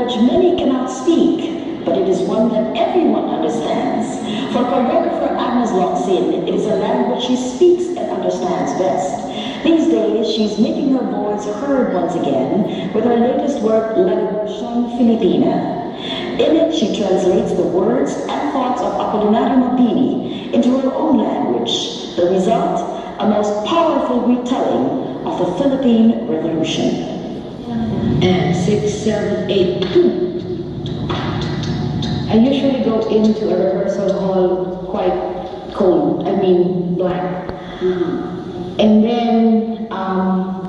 language many cannot speak, but it is one that everyone understands. For choreographer Agnes Locsin, it is a language she speaks and understands best. These days, she's making her voice heard once again with her latest work, Revolucion Filipina. In it, she translates the words and thoughts of Apolinario Mabini into her own language. The result, a most powerful retelling of the Philippine Revolution. And 6, 7, 8, 2. I usually go into a rehearsal hall quite cold, blank. And then,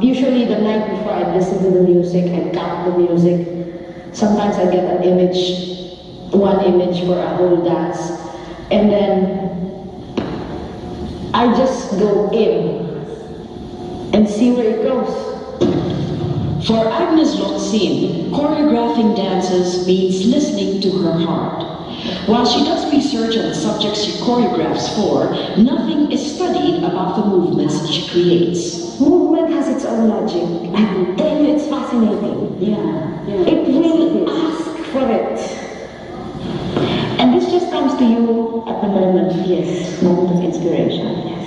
usually the night before I listen to the music and count the music. Sometimes I get an image, one image for a whole dance. And then I just go in and see where it goes. For Agnes Locsin, choreographing dances means listening to her heart. While she does research on the subjects she choreographs for, nothing is studied about the movements she creates. Movement has its own logic. I tell you, it's fascinating. It really is. Ask for it. And this just comes to you at the moment, yes, moment of inspiration, yes.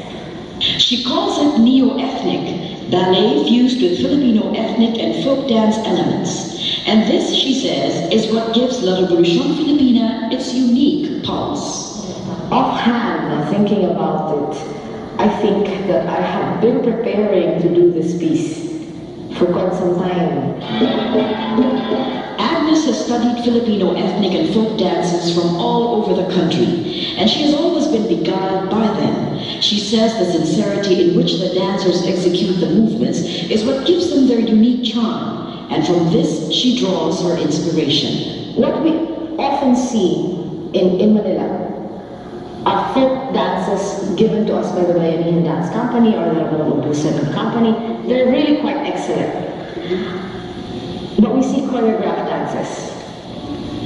She calls it neo-ethnic, ballet fused with Filipino ethnic and folk dance elements. And this, she says, is what gives La Revolucion Filipina its unique pulse. Offhand, thinking about it, I think that I have been preparing to do this piece for quite some time. Agnes has studied Filipino ethnic and folk dances from all over the country, and she has always been beguiled by them. She says the sincerity in which the dancers execute the movements is what gives them their unique charm, and from this she draws her inspiration. What we often see in Manila are folk dances given to us by the Bayanihan Dance Company or the Revolucion Company. They're really quite excellent. But we see choreographed dances.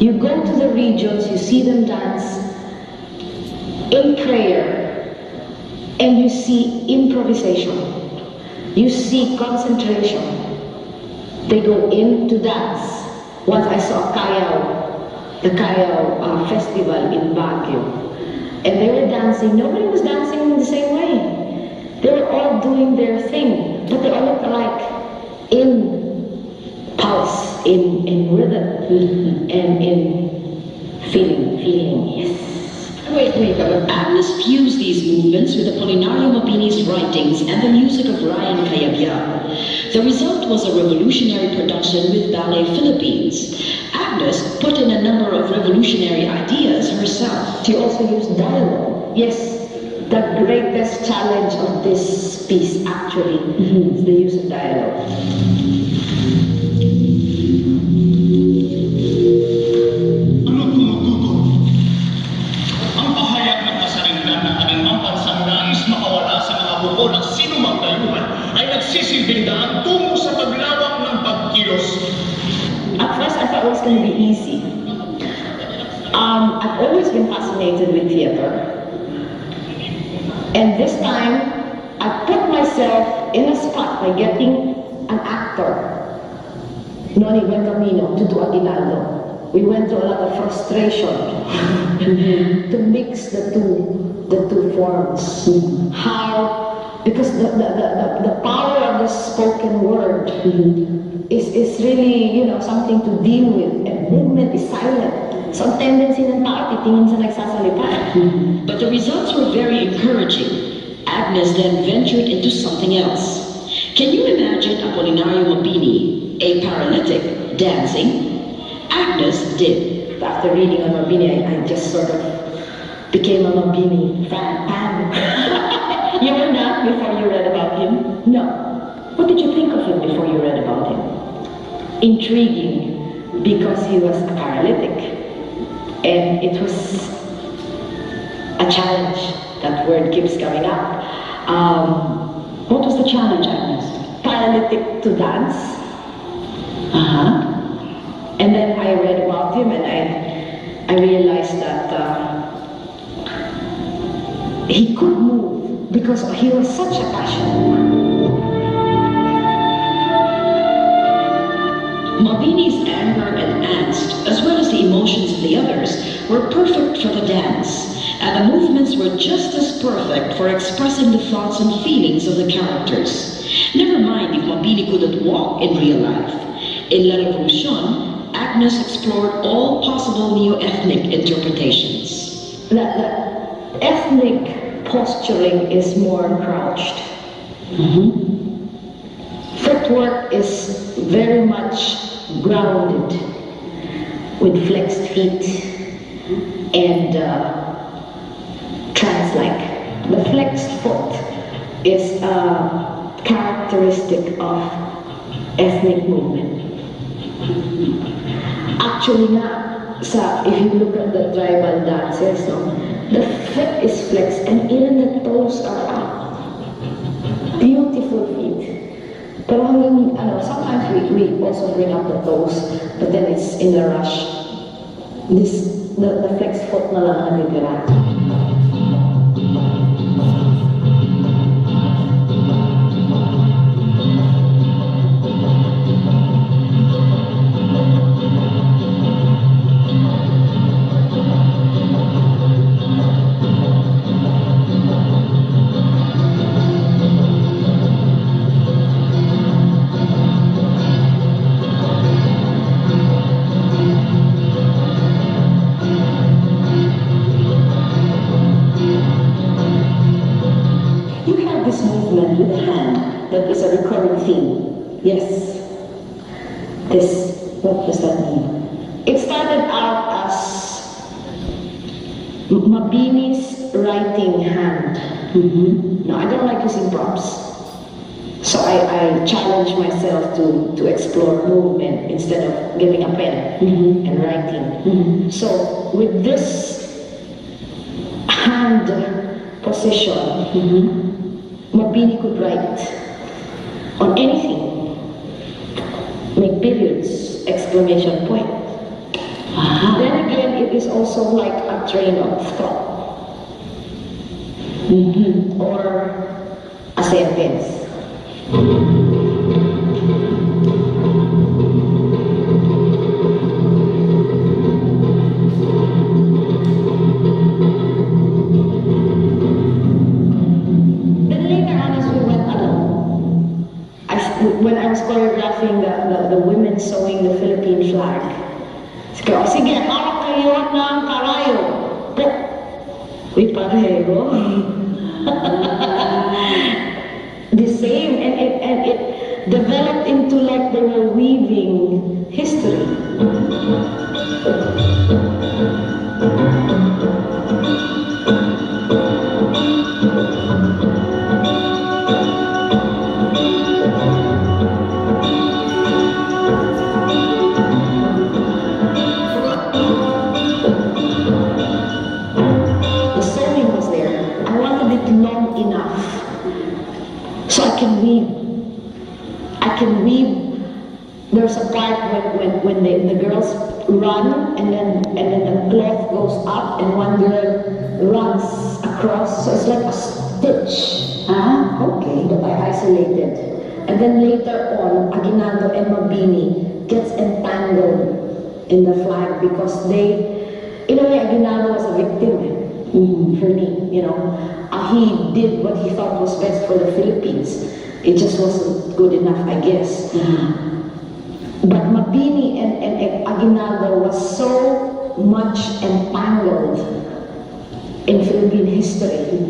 You go to the regions, you see them dance in prayer, and you see improvisation. You see concentration. They go in to dance. Once I saw the Kayao festival in Baguio. And they were dancing. Nobody was dancing in the same way. They were all doing their thing, but they all looked alike in pulse, in rhythm, and in feeling, yes. Wait. Agnes fused these movements with Apolinario Mabini's writings and the music of Ryan Cayabyab. The result was a revolutionary production with Ballet Philippines. Agnes put in a number of revolutionary ideas herself. She also used dialogue. Yes, the greatest challenge of this piece actually is the use of dialogue. Ano tumutugon? Ang pahayag ng kasarinlan ng anumang bansang nais makawala sa mga buko ng sinumang dayuhan ay nagsisilbing daan tungo sa paglawak ng pagkilos. At first, I thought it was going to be easy. I've always been fascinated with theater. And this time, I put myself in a spot by getting an actor, Noni Benjamino, to do Aguinaldo. We went through a lot of frustration to mix the two forms. Because the power of the spoken word is really, something to deal with. And movement is silent. So ang tendency ng tao, titingin sa nagsasalita. But the results were very encouraging. Agnes then ventured into something else. Can you imagine Apolinario Mabini, a paralytic, dancing? Agnes did. After reading on Mabini, I just sort of became a Mabini fan. You were not before you read about him? No. What did you think of him before you read about him? Intriguing, because he was a paralytic. And it was a challenge. That word keeps coming up. What was the challenge, Agnes? Paralytic to dance. And then I read about him and I realized that he could move because he was such a passion. Mabini's anger and angst, as well as the emotions of the others, were perfect for the dance, and the movements were just as perfect for expressing the thoughts and feelings of the characters. Never mind if Mabini couldn't walk in real life. In La Revolution, Agnes explored all possible neo-ethnic interpretations. The ethnic posturing is more crouched. Footwork is very much grounded with flexed feet and trance-like. The flexed foot is a characteristic of ethnic movement. Actually if you look at the tribal dances, the foot is flexed and even the toes are up. Beautiful feet. Pero sometimes we also bring up the toes, but then it's in a rush. The flexed foot na lang ang natitira. With the hand, that is a recurring theme. Yes. What does that mean? It started out as Mabini's writing hand. No, I don't like using props. So I challenge myself to explore movement instead of getting a pen and writing. So with this hand position, Mabini could write on anything, make periods, exclamation point. Then again, it is also like a train of thought, or a sentence. When I was choreographing the women sewing the Philippine flag, sige, hawak kayo ng karayo. Uy, pareho. The same, and it developed into like they were weaving history. Long enough so I can weave. There's a part when the girls run and then the cloth goes up and one girl runs across, so it's like a stitch. Okay, that I isolated. And then later on, Aguinaldo and Mabini gets entangled in the flag because in a way, Aguinaldo was a victim. For me, he did what he thought was best for the Philippines. It just wasn't good enough, I guess. But Mabini and Aguinaldo was so much entangled in Philippine history.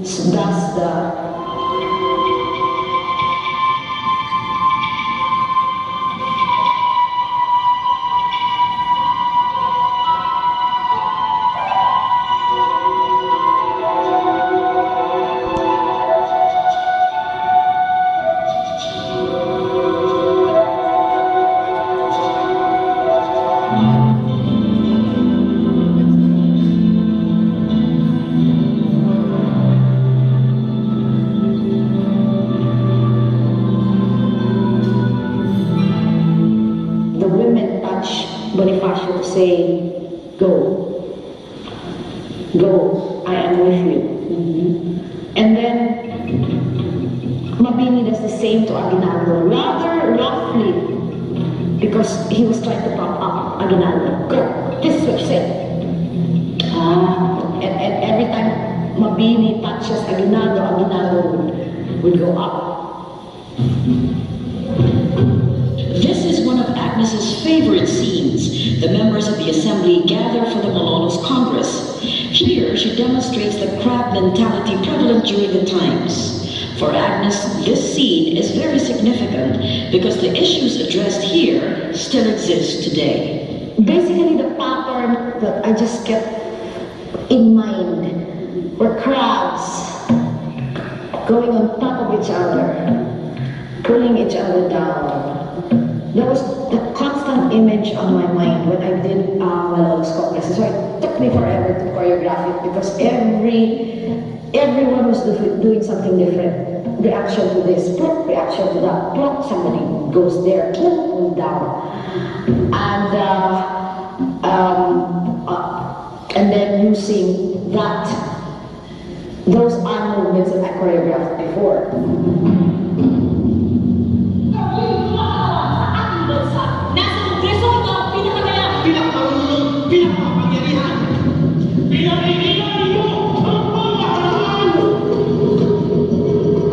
So that's the Bonifacio to say, go, I am with you. And then Mabini does the same to Aguinaldo, rather roughly, because he was trying to pop up Aguinaldo. Go, this is what you said. And every time Mabini touches Aguinaldo, Aguinaldo would go up. This is one of Agnes's favorite scenes. The members of the assembly gather for the Malolos Congress. Here, she demonstrates the crab mentality prevalent during the times. For Agnes, this scene is very significant because the issues addressed here still exist today. Basically, the pattern that I just kept in mind were crabs going on top of each other, pulling each other down. That was the constant image on my mind when I did Malolos Congress. So it took me forever to choreograph it because everyone was doing something different. Reaction to this, plop, reaction to that, plop, somebody goes there, pull down. And then using those arm movements that I choreographed before.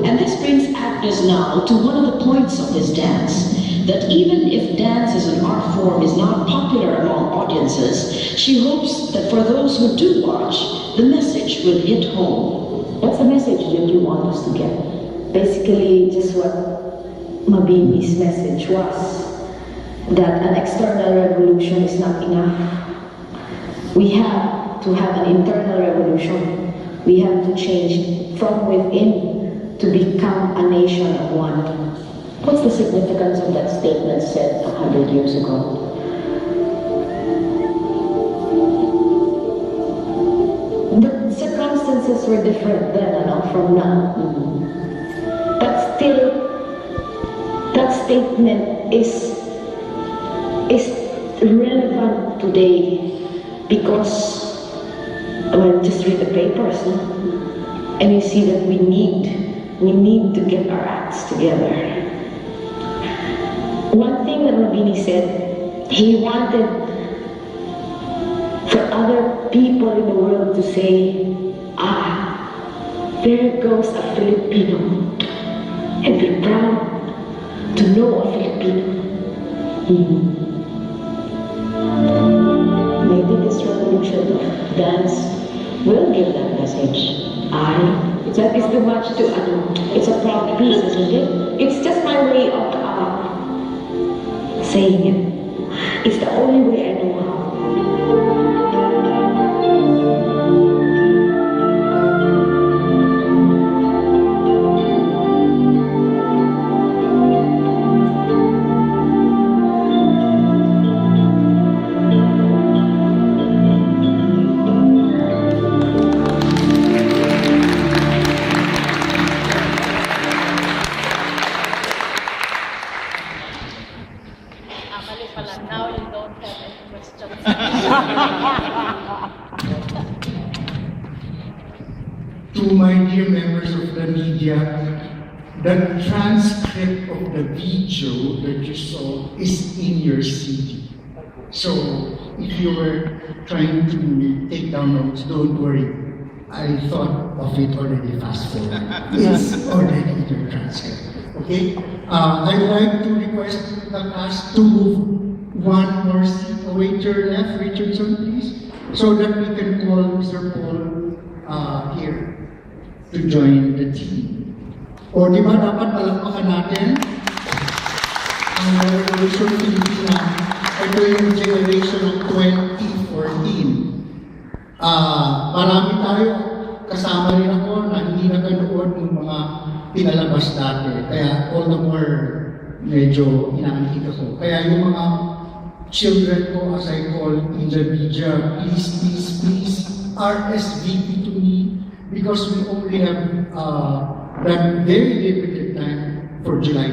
And this brings Agnes now to one of the points of this dance, that even if dance as an art form is not popular among audiences, she hopes that for those who do watch, the message will hit home. What's the message that you want us to get? Basically, just what Mabini's message was, that an external revolution is not enough. We have to have an internal revolution. We have to change from within to become a nation of one. What's the significance of that statement said 100 years ago? The circumstances were different then from now. But still, that statement is relevant today because, well, just read the papers, and you see that we need to get our acts together. One thing that Mabini said, he wanted for other people in the world to say, there goes a Filipino, and be proud to know a Filipino. Maybe this revolution of dance will give that message. That is too much to, it's a proud piece, isn't it? It's just my way of saying it. It's the only way I know how. Now you don't have any questions. To my dear members of the media, the transcript of the video that you saw is in your CD. So if you were trying to take down notes, don't worry. I thought of it already fast forward. It's already in your transcript. Okay? I'd like to request the cast to move one more seat away to your left, Richardson, please, so that we can call Mr. Paul here to join the team. O, di ba dapat palakpakan natin ang Revolucion Filipina? Ito yung generation of 2014. Marami tayo, kasama rin ako na hindi nakanood ng mga pinalabas dati. Kaya all the more medyo inaantik ako. Kaya yung mga children ko, as I call in the media, please RSVP to me because we only have that very limited time for July.